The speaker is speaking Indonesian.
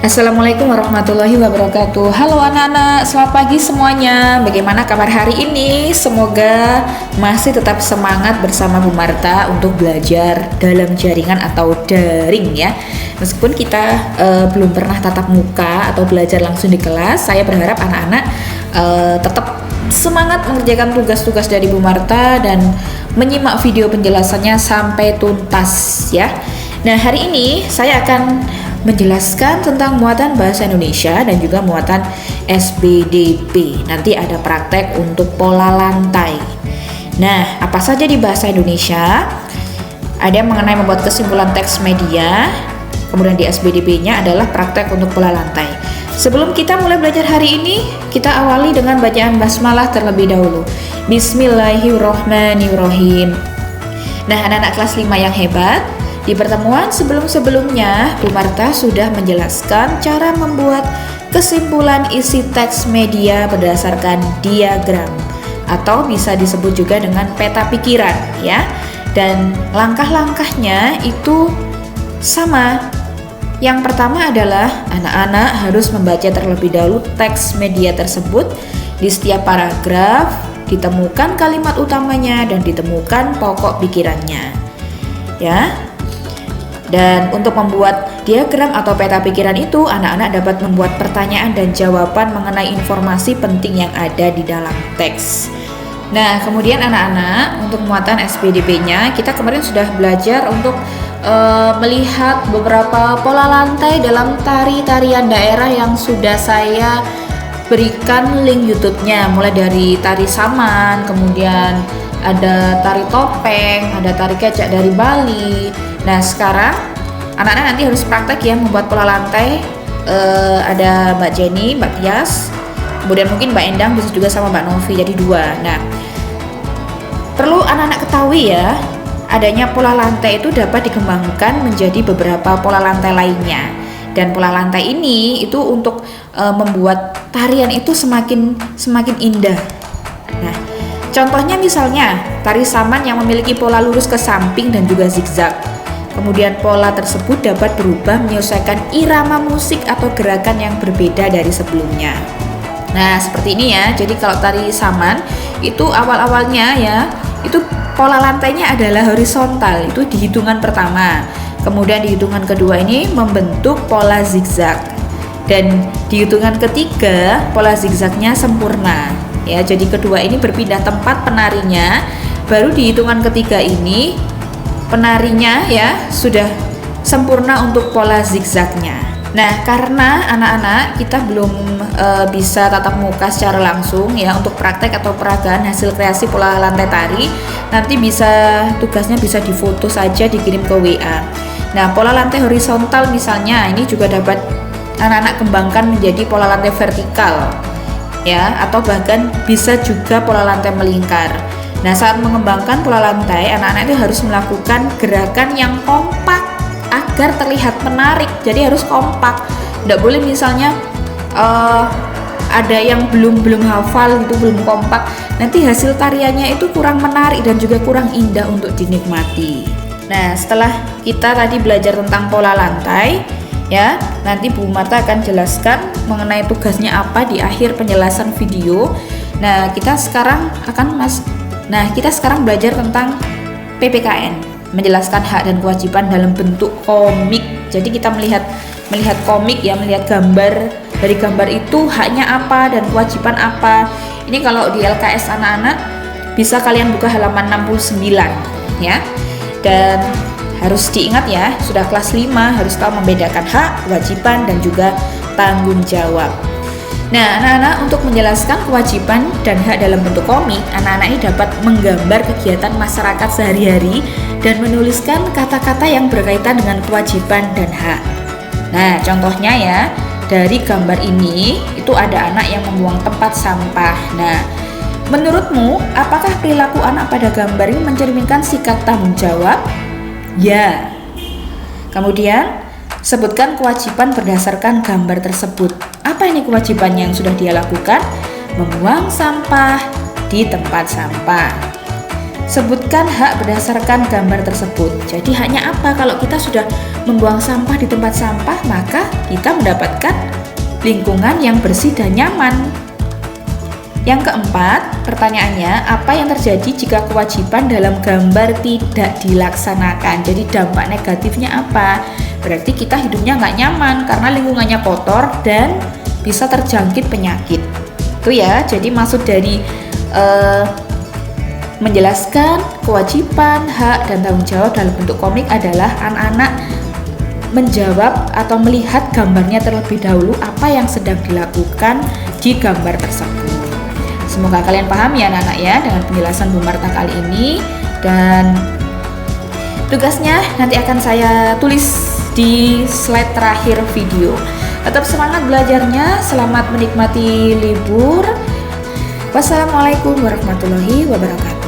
Assalamualaikum warahmatullahi wabarakatuh. Halo anak-anak, selamat pagi semuanya. Bagaimana kabar hari ini? Semoga masih tetap semangat bersama Bu Marta untuk belajar dalam jaringan atau daring ya. Meskipun kita belum pernah tatap muka atau belajar langsung di kelas, saya berharap anak-anak tetap semangat mengerjakan tugas-tugas dari Bu Marta dan menyimak video penjelasannya sampai tuntas ya. Nah, hari ini saya akan menjelaskan tentang muatan bahasa Indonesia dan juga muatan SBDP. Nanti ada praktek untuk pola lantai. Nah, apa saja di bahasa Indonesia? Ada yang mengenai membuat kesimpulan teks media, kemudian di SBDP-nya adalah praktek untuk pola lantai. Sebelum kita mulai belajar hari ini, kita awali dengan bacaan basmalah terlebih dahulu. Bismillahirrohmanirrohim. Nah, anak-anak kelas 5 yang hebat, di pertemuan sebelum-sebelumnya, Bu Marta sudah menjelaskan cara membuat kesimpulan isi teks media berdasarkan diagram atau bisa disebut juga dengan peta pikiran ya. Dan langkah-langkahnya itu sama. Yang pertama adalah anak-anak harus membaca terlebih dahulu teks media tersebut. Di setiap paragraf ditemukan kalimat utamanya dan ditemukan pokok pikirannya. Ya. Dan untuk membuat diagram atau peta pikiran itu, anak-anak dapat membuat pertanyaan dan jawaban mengenai informasi penting yang ada di dalam teks. Nah, kemudian anak-anak untuk muatan SPDP-nya, kita kemarin sudah belajar untuk melihat beberapa pola lantai dalam tari-tarian daerah yang sudah saya berikan link YouTube-nya, mulai dari tari saman, kemudian ada tari topeng, ada tari kecak dari Bali. Nah, sekarang anak-anak nanti harus praktek ya membuat pola lantai. Ada Mbak Jenny, Mbak Tias, kemudian mungkin Mbak Endang bisa juga sama Mbak Novi, jadi 2. Nah, perlu anak-anak ketahui ya, adanya pola lantai itu dapat dikembangkan menjadi beberapa pola lantai lainnya. Dan pola lantai ini itu untuk membuat tarian itu semakin indah. Nah, contohnya misalnya tari saman yang memiliki pola lurus ke samping dan juga zigzag. Kemudian pola tersebut dapat berubah menyesuaikan irama musik atau gerakan yang berbeda dari sebelumnya. Nah, seperti ini ya. Jadi kalau tari saman itu awal-awalnya ya, itu pola lantainya adalah horizontal, itu di hitungan pertama. Kemudian di hitungan kedua ini membentuk pola zigzag. Dan di hitungan ketiga pola zigzagnya sempurna. Ya, jadi kedua ini berpindah tempat penarinya. Baru di hitungan ketiga ini penarinya ya sudah sempurna untuk pola zigzagnya. Nah, karena anak-anak kita belum bisa tatap muka secara langsung ya untuk praktek atau peragaan hasil kreasi pola lantai tari, nanti tugasnya bisa difoto saja, dikirim ke WA. Nah, pola lantai horizontal misalnya ini juga dapat anak-anak kembangkan menjadi pola lantai vertikal ya, atau bahkan bisa juga pola lantai melingkar. Nah, saat mengembangkan pola lantai, anak-anak itu harus melakukan gerakan yang kompak agar terlihat menarik. Jadi harus kompak. Tidak boleh misalnya ada yang belum hafal gitu, belum kompak. Nanti hasil tariannya itu kurang menarik dan juga kurang indah untuk dinikmati. Nah, setelah kita tadi belajar tentang pola lantai, ya, nanti Bu Marta akan jelaskan mengenai tugasnya apa di akhir penjelasan video. Nah, kita sekarang belajar tentang PPKN, menjelaskan hak dan kewajiban dalam bentuk komik. Jadi kita melihat komik ya, melihat gambar. Dari gambar itu haknya apa dan kewajiban apa. Ini kalau di LKS anak-anak bisa kalian buka halaman 69 ya. Dan harus diingat ya, sudah kelas 5 harus tahu membedakan hak, kewajiban dan juga tanggung jawab. Nah, anak-anak untuk menjelaskan kewajiban dan hak dalam bentuk komik, anak-anak ini dapat menggambar kegiatan masyarakat sehari-hari dan menuliskan kata-kata yang berkaitan dengan kewajiban dan hak. Nah, contohnya ya, dari gambar ini itu ada anak yang membuang tempat sampah. Nah, menurutmu apakah perilaku anak pada gambar ini mencerminkan sikap tanggung jawab? Ya. Kemudian sebutkan kewajiban berdasarkan gambar tersebut. Apa ini kewajiban yang sudah dia lakukan? Membuang sampah di tempat sampah. Sebutkan hak berdasarkan gambar tersebut. Jadi haknya apa? Kalau kita sudah membuang sampah di tempat sampah, maka kita mendapatkan lingkungan yang bersih dan nyaman. Yang keempat, pertanyaannya, apa yang terjadi jika kewajiban dalam gambar tidak dilaksanakan? Jadi dampak negatifnya apa? Berarti kita hidupnya nggak nyaman karena lingkungannya kotor dan bisa terjangkit penyakit. Itu ya, jadi maksud dari menjelaskan kewajiban, hak, dan tanggung jawab dalam bentuk komik adalah anak-anak menjawab atau melihat gambarnya terlebih dahulu apa yang sedang dilakukan di gambar tersebut. Semoga kalian paham ya anak-anak ya dengan penjelasan Bu Marta kali ini, dan tugasnya nanti akan saya tulis di slide terakhir video. Tetap semangat belajarnya, selamat menikmati libur. Wassalamualaikum warahmatullahi wabarakatuh.